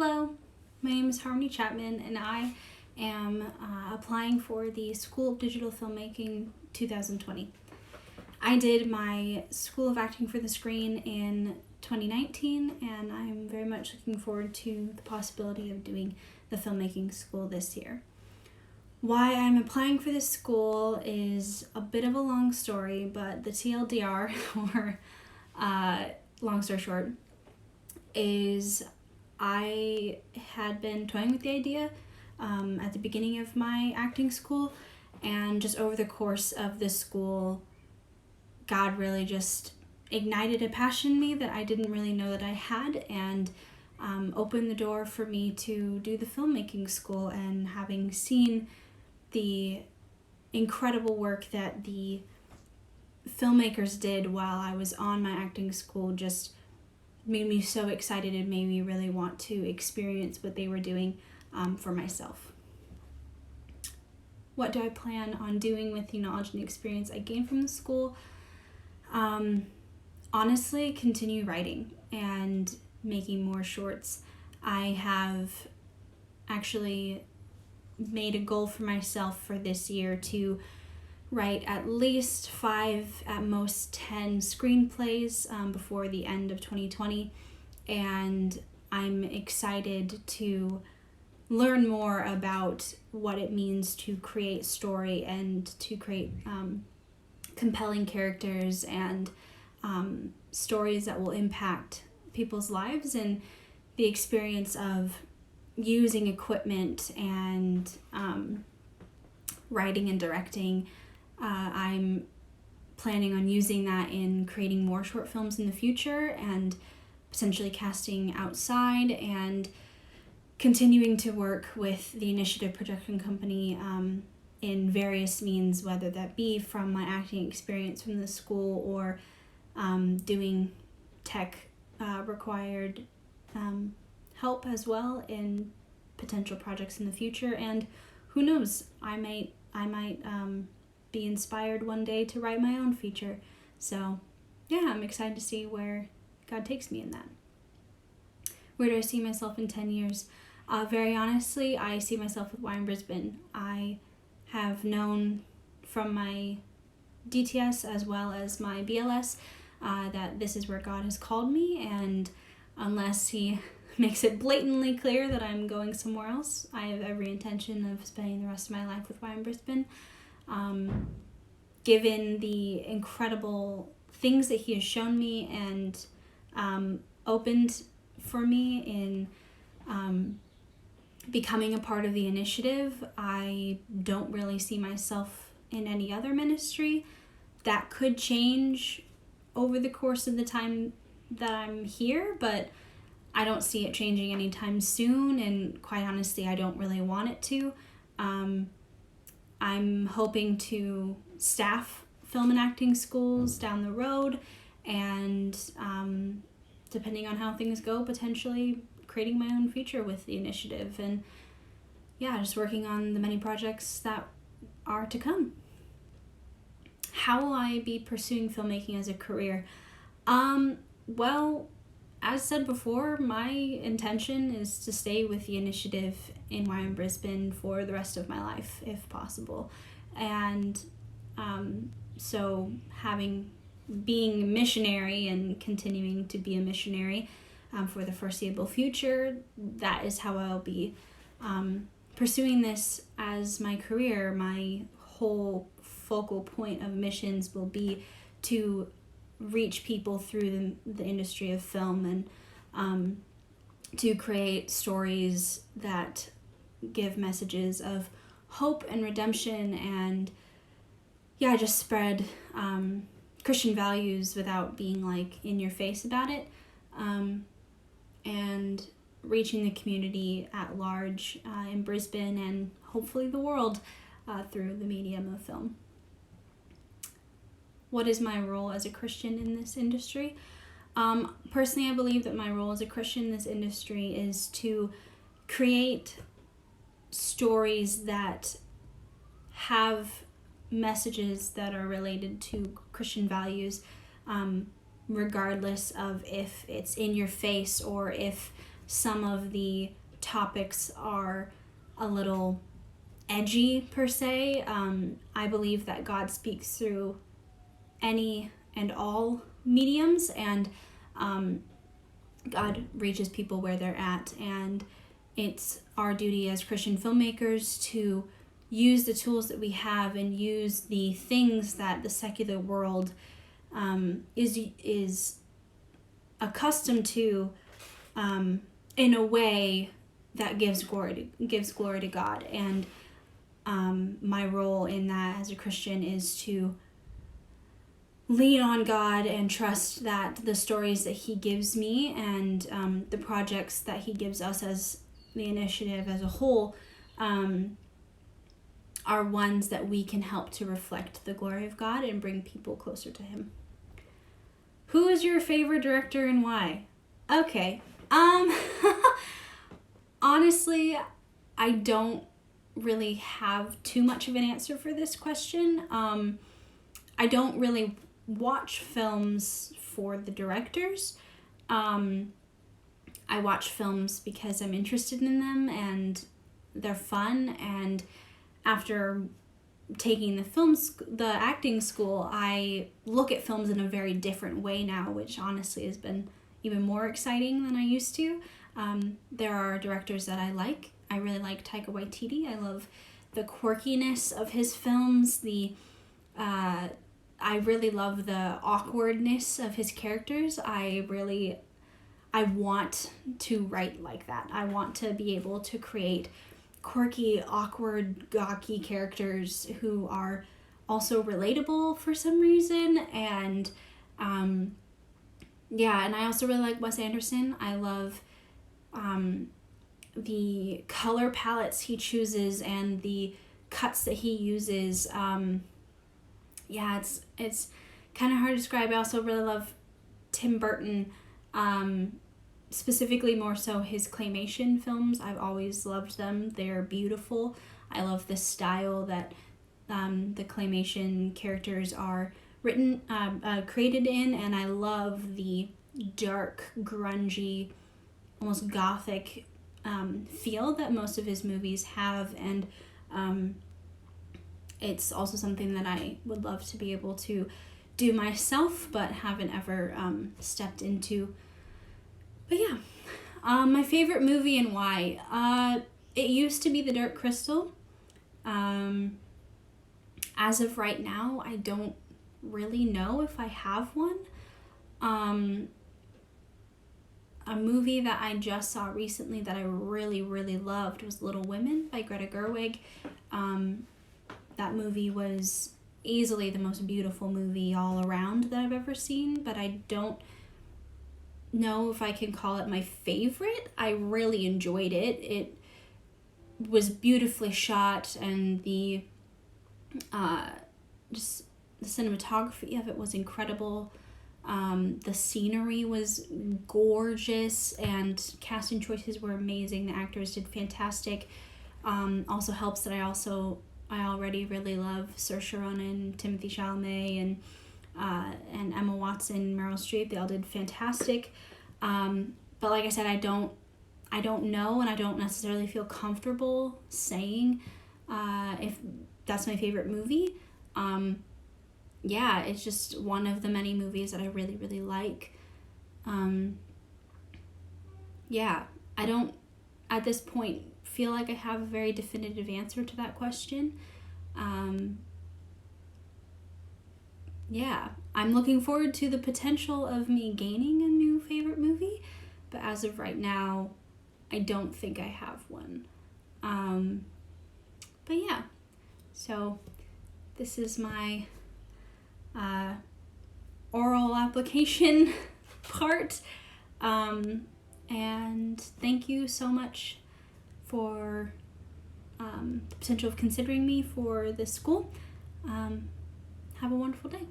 Hello, my name is Harmonie Chapman, and I am applying for the School of Digital Filmmaking 2020. I did my School of Acting for the Screen in 2019, and I'm very much looking forward to the possibility of doing the filmmaking school this year. Why I'm applying for this school is a bit of a long story, but the TLDR, or long story short, is I had been toying with the idea at the beginning of my acting school, and just over the course of this school, God really just ignited a passion in me that I didn't really know that I had, and opened the door for me to do the filmmaking school. And having seen the incredible work that the filmmakers did while I was on my acting school just made me so excited and made me really want to experience what they were doing for myself. What do I plan on doing with the knowledge and experience I gained from the school? Honestly, continue writing and making more shorts. I have actually made a goal for myself for this year to write at least 5, at most 10 screenplays before the end of 2020, and I'm excited to learn more about what it means to create story and to create compelling characters and stories that will impact people's lives, and the experience of using equipment and writing and directing. I'm planning on using that in creating more short films in the future, and potentially casting outside, and continuing to work with the Initiative Production Company in various means, whether that be from my acting experience from the school or doing tech required help as well in potential projects in the future. And who knows, I might be inspired one day to write my own feature. So yeah, I'm excited to see where God takes me in that. Where do I see myself in 10 years? Very honestly, I see myself with YM Brisbane. I have known from my DTS as well as my BLS that this is where God has called me, and unless He makes it blatantly clear that I'm going somewhere else, I have every intention of spending the rest of my life with YM Brisbane. Given the incredible things that He has shown me and opened for me in becoming a part of the initiative, I don't really see myself in any other ministry. That could change over the course of the time that I'm here, but I don't see it changing anytime soon, and quite honestly, I don't really want it to. I'm hoping to staff film and acting schools down the road, and depending on how things go, potentially creating my own feature with the initiative, and yeah, just working on the many projects that are to come. How will I be pursuing filmmaking as a career? Well, as said before, my intention is to stay with the initiative in YM Brisbane for the rest of my life, if possible. And so being a missionary and continuing to be a missionary for the foreseeable future, that is how I'll be pursuing this as my career. My whole focal point of missions will be to reach people through the industry of film, and to create stories that give messages of hope and redemption, and yeah, just spread Christian values without being like in your face about it, and reaching the community at large in Brisbane and hopefully the world through the medium of film. What is my role as a Christian in this industry? Personally, I believe that my role as a Christian in this industry is to create stories that have messages that are related to Christian values, regardless of if it's in your face or if some of the topics are a little edgy per se. I believe that God speaks through any and all mediums, and God reaches people where they're at, and it's our duty as Christian filmmakers to use the tools that we have and use the things that the secular world is accustomed to in a way that gives glory to God. And my role in that as a Christian is to lean on God and trust that the stories that he gives me and the projects that he gives us as the initiative as a whole are ones that we can help to reflect the glory of God and bring people closer to him. Who is your favorite director and why? Okay. Honestly, I don't really have too much of an answer for this question. I don't really watch films for the directors. I watch films because I'm interested in them and they're fun, and after taking the acting school, I look at films in a very different way now, which honestly has been even more exciting than I used to. There are directors that I like. I really like Taika Waititi. I love the quirkiness of his films. I really love the awkwardness of his characters. I want to write like that. I want to be able to create quirky, awkward, gawky characters who are also relatable for some reason. And and I also really like Wes Anderson. I love the color palettes he chooses and the cuts that he uses. It's kind of hard to describe. I also really love Tim Burton, specifically more so his claymation films. I've always loved them. They're beautiful. I love the style that the claymation characters are created in, and I love the dark, grungy, almost gothic feel that most of his movies have, and it's also something that I would love to be able to do myself, but haven't ever stepped into. But yeah, my favorite movie and why. It used to be The Dark Crystal. As of right now, I don't really know if I have one. A movie that I just saw recently that I really, really loved was Little Women by Greta Gerwig. That movie was easily the most beautiful movie all around that I've ever seen, but I don't know if I can call it my favorite. I really enjoyed it. It was beautifully shot, and the just the cinematography of it was incredible. The scenery was gorgeous, and casting choices were amazing. The actors did fantastic. Also helps that I already really love Saoirse Ronan, Timothée Chalamet, and Emma Watson, Meryl Streep. They all did fantastic. But like I said, I don't know, and I don't necessarily feel comfortable saying if that's my favorite movie. It's just one of the many movies that I really, really like. I don't, at this point, feel like I have a very definitive answer to that question. I'm looking forward to the potential of me gaining a new favorite movie, but as of right now, I don't think I have one. So this is my oral application part, and thank you so much for the potential of considering me for this school. Have a wonderful day.